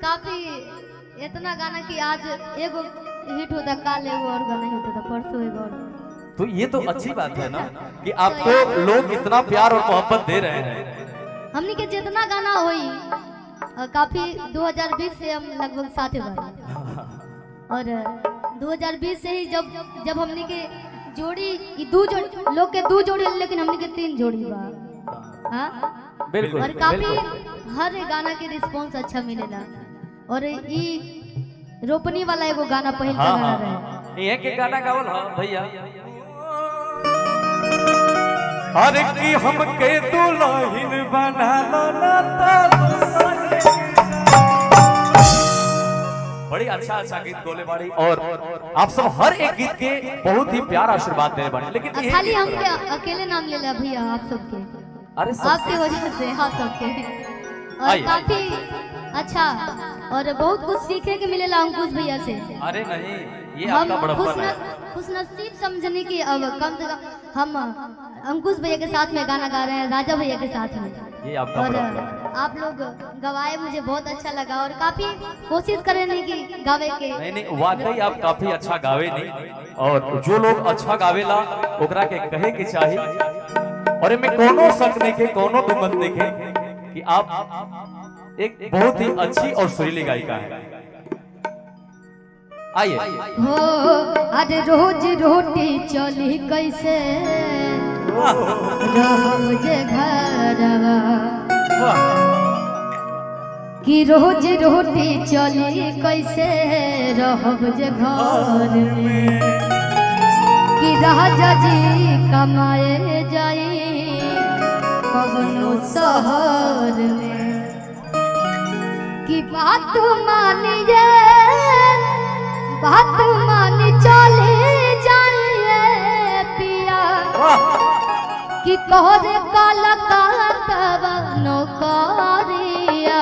काफी इतना गाना कि आज एगो हिट होता, काल एगो और गाना हिट होता, परसों एगो और। तो ये तो अच्छी बात है ना कि आपको लोग इतना प्यार और मोहब्बत दे रहे हैं। हमनी के जितना गाना होई काफी 2020 से हम लगभग साथ बार और 2020 से ही जब हमनी के जोड़ी दो जोड़ी लोग के दो जोड़ी, लेकिन हमनी के 3 जोड़ी बा। हाँ बिल्कुल। और काफी हर गाना के रिस्पांस अच्छा मिलेला। और ई रोपनी वाला एगो गाना पहले हाँ, गाना हाँ, रहे। ये के गाना गावल हां भैया। अरे की हमके दुल्हन बना लो ना ता बड़ी अच्छा गीत गोले बाड़ी और आप सब हर एक गीत के बहुत ही प्यार आशीर्वाद दे बाड़ी। लेकिन खाली हम अकेले नाम ले लिया भैया आप सबके, अरे आपके वजह से आप सबके। और काफी अच्छा और बहुत कुछ सीखने के मिलेला अंकुश भैया से। अरे नहीं, ये आपका बड़प्पन है। खुश नसीब समझने की अब कम से कम हम अंकुश भैया के साथ में गाना गा रहे हैं, राजा भैया के साथ में। ये आपका और बड़प्पन। आप लोग गवाए, मुझे बहुत अच्छा लगा और काफी कोशिश करें नहीं कि गावे के। नहीं वाकई आप काफी अच्छा गावे नहीं, और जो लोग अच्छा गावेला ओकरा के कहे के चाहिए। और इनमें कोनो शक नहीं के, कोनो दुमत नहीं के कि आप एक बहुत ही अच्छी और सुरीली गायिका है। आइए। हो अरे रोज रोटी चली कैसे रहब जे घरवा, कि रोज रोटी चली कैसे रहब जे घर में, कि राजा जी कमाए जाई कवनो शहर में, कि बात मानिए बात मानी चले जाइए पिया, कि कहरे काला नौकरिया,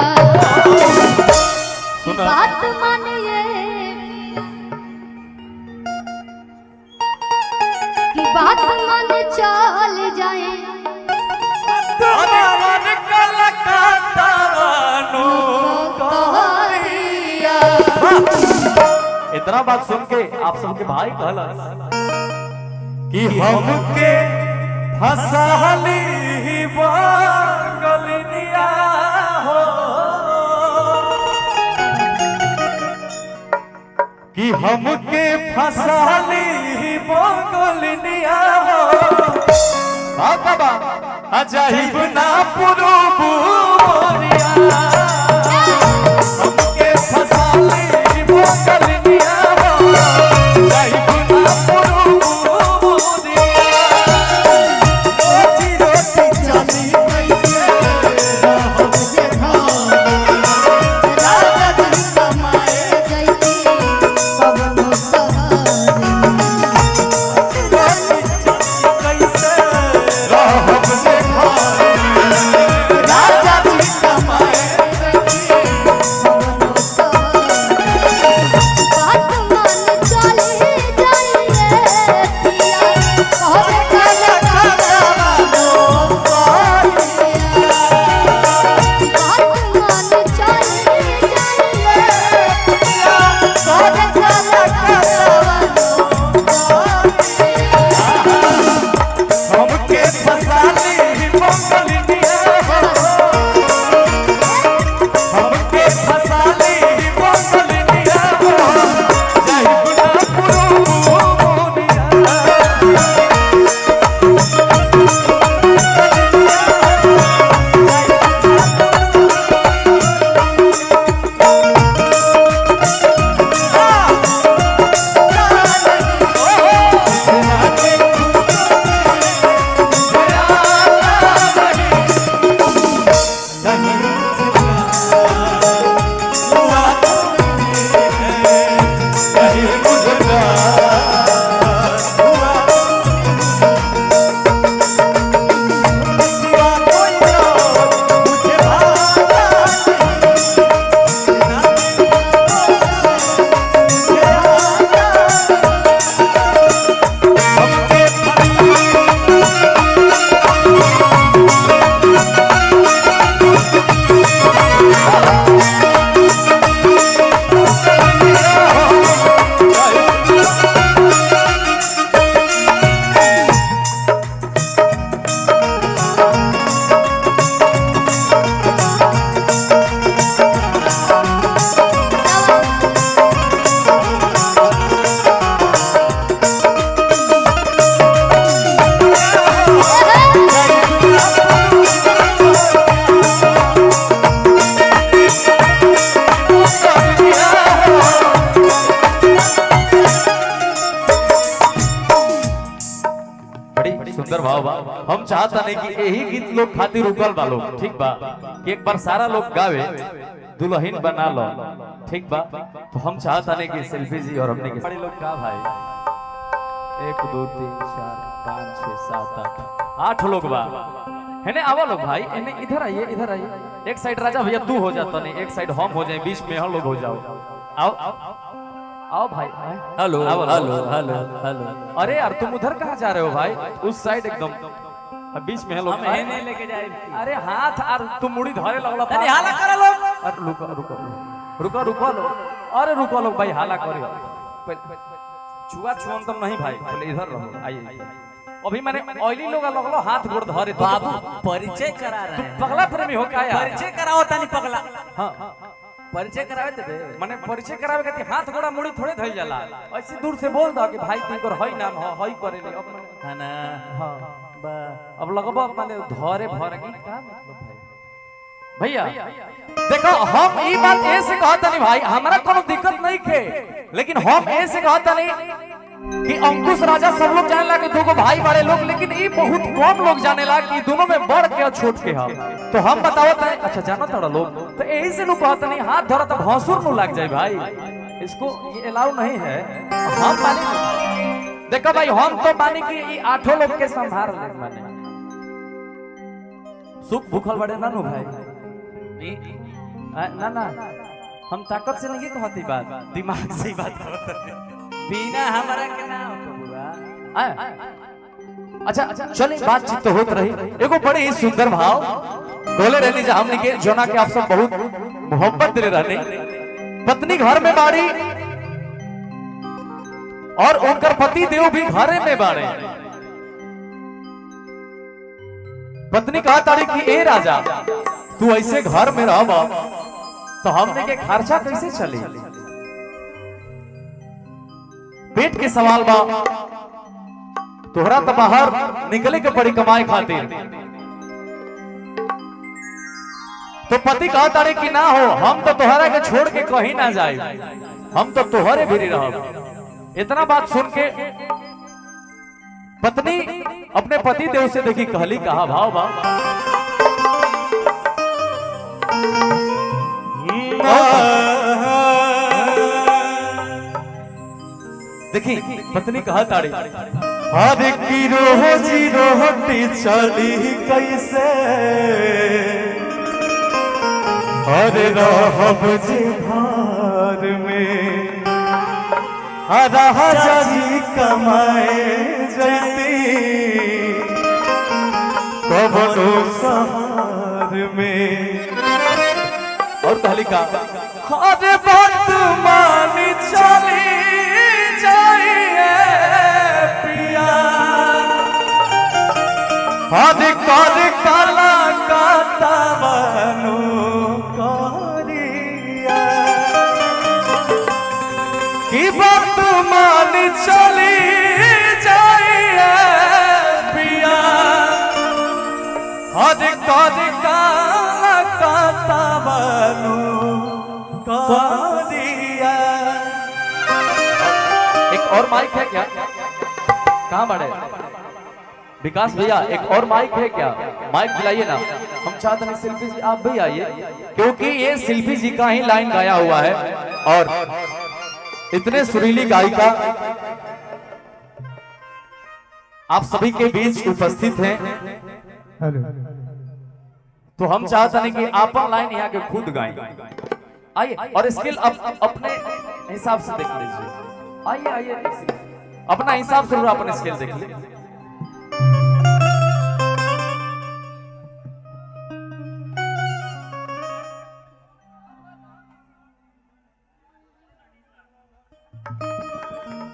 बात मानिए कि बात मान चल जाए इतना बात सुन के आप सबके भाई कहला कि हमके फसाली बंगलिया हो, कि हमके फसाली बंगलिया हो, बाबा अजाहिब ना पुरुबुरिया, हमके फसाली बंगलिया हो, अजाहिब ना पुरुबुरिया, रोटी रोटी चली कैसे रहब जे घर, राजा जी कमाए जैती कवनो शहर में, रोटी चली कैसे रहब जे घर, राजा जी भाव बा। हम चाहता नहीं कि यही गीत लोग खातिर रुकल बा लोग, ठीक बा कि एक बार सारा लोग गावे, दुल्हन बना लो, ठीक बा। तो हम चाहता नहीं कि शिल्पी जी और हमने के बड़े लोग का भाई 1 2 3 4 5 6 7 8 लोग बा है ना। आवा लोग भाई इन्हें इधर आइए, इधर आइए। एक साइड राजा भैया तू हो जाता नहीं, एक साइड हम हो जाए, बीच में हम लोग हो जाओ। आओ आओ भाई। Hello hello hello hello. अरे यार तुम उधर कहाँ जा रहे हो भाई? उस साइड एकदम बीच में है लोग। हम नहीं लेके जाए। अरे हाथ और तुम मुड़ी धरे लगला। अरे हाला करे लोग। अरे रुको रुको रुको रुको लो। अरे रुको लोग भाई, हाला करियो। छुआ छुअन तुम नहीं भाई, पहले इधर रहो। आइए अभी मैंने ऑयली लोग लगलो हाथ गोड़ धरे। बाबू परिचय करा रहे हैं। पगला प्रेमी हो क्या यार? परिचय कराओ तानी पगला। हां परिचय करावे दे। माने परिचय करावे के हाथ गोड़ा मुड़ी थोड़े धइल जाला। ऐसे दूर से बोल दो कि भाई तिनकर हई नाम हो, हई करे ले। अब है ना। हां बा अब लगबा माने धरे भर की का मतलब भाई? भैया देखो हम ई बात ऐसे कहता नहीं भाई, हमरा कोनो दिक्कत नहीं खे, लेकिन हम ऐसे कहता नहीं कि अंकुश राजा सब लोग जाने ला कि दो भाई बड़े लोग, लेकिन ये बहुत कम लोग जाने ला कि दोनों में बड़ के और छोट के हम। तो हम बताओ तो अच्छा जाना थोड़ा लोग, तो यही से नु कहता नहीं हाथ धरा तो भौंसुर नु लग जाए भाई, इसको ये अलाउ नहीं है। हम माने देखो भाई, हम तो माने कि ये 8 लोग के संभाल ले, माने सुख भूखल बड़े ना नु भाई ना ना, हम ताकत से नहीं कहती बात, दिमाग से ही बात करते। बिना हमारा के ना हो बुआ। अच्छा अच्छा चलिए बातचीत तो होत रही। एगो बड़े ही सुंदर भाव बोले रहनी जा हमने के जोना के आप सब बहुत मोहब्बत दे रहने। पत्नी घर में बाड़ी और उनकर पति देव भी घरे में बाड़े। पत्नी कहा ताड़ी कि ए राजा तू ऐसे घर में रह तो हमने के खर्चा कैसे चली? पेट के सवाल बा, तोहरा तो बाहर निकले के पड़ी कमाए खातिर। तो पति कहा तारे कि ना हो, हम तो तोहरा के छोड़ के कहीं ना जाए, हम तो तोहरे भी रह। इतना बात सुन के पत्नी अपने पति देव से देखी कहली कहा भाव बा, देखी पत्नी कहा ताड़ी अरे की रोजी रोटी चली कैसे, अरे रहब जी घर में राजा जी कमाए जती कबनो शहर में। और कहली का अरे बात मानी चली जाइए पिया, अरे कर काला काता बनो करिया की बात मानी चली जाइए पिया, अरे कर काला काता बनो करिया। एक और माइक है क्या? कहाँ बड़े विकास भैया, एक और माइक है क्या? माइक दिलाइए ना। हम चाहते हैं शिल्पी जी आप भी आइए, क्योंकि ये शिल्पी जी का ही लाइन गाया हुआ है और इतने सुरीली गायिका आप सभी के बीच उपस्थित हैं। तो हम चाहते हैं कि आपन लाइन यहाँ के खुद गाएं। आइए और स्किल अपने हिसाब से देख लीजिए। आइए आइए अपना हिसाब से अपने स्किल देख लीजिए।